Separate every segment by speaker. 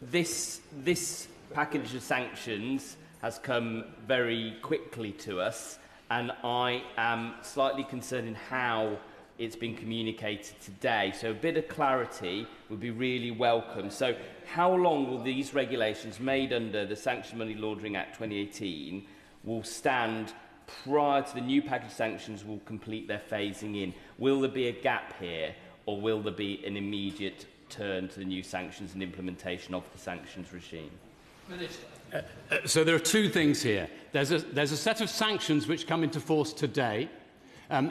Speaker 1: This package of sanctions has come very quickly to us, and I am slightly concerned in how it's been communicated today. So a bit of clarity would be really welcome. So how long will these regulations made under the Sanction Money Laundering Act 2018 will stand prior to the new package of sanctions will complete their phasing in? Will there be a gap here, or will there be an immediate turn to the new sanctions and implementation of the sanctions regime?
Speaker 2: So there are two things here. There's a set of sanctions which come into force today,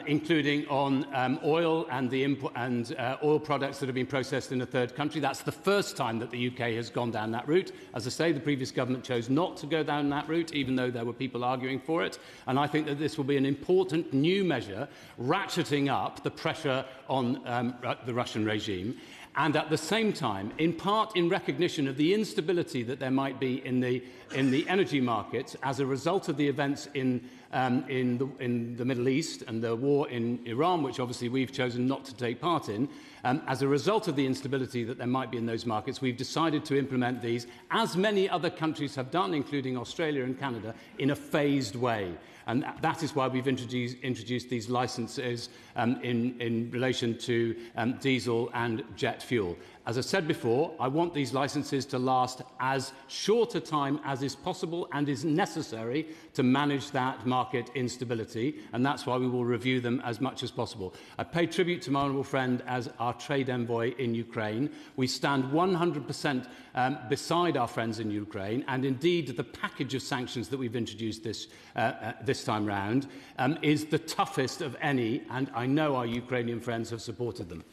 Speaker 2: including on oil and oil products that have been processed in a third country. That's the first time that the UK has gone down that route. As I say, the previous government chose not to go down that route, even though there were people arguing for it. And I think that this will be an important new measure, ratcheting up the pressure on the Russian regime. And at the same time, in part in recognition of the instability that there might be in the energy markets as a result of the events in the Middle East and the war in Iran, which obviously we've chosen not to take part in, as a result of the instability that there might be in those markets, we've decided to implement these, as many other countries have done, including Australia and Canada, in a phased way. And that is why we've introduced these licences in relation to diesel and jet fuel. As I said before, I want these licences to last as short a time as is possible and is necessary to manage that market instability, and that's why we will review them as much as possible. I pay tribute to my honourable friend as our trade envoy in Ukraine. We stand 100% beside our friends in Ukraine, and indeed the package of sanctions that we've introduced this time round is the toughest of any, and I know our Ukrainian friends have supported them.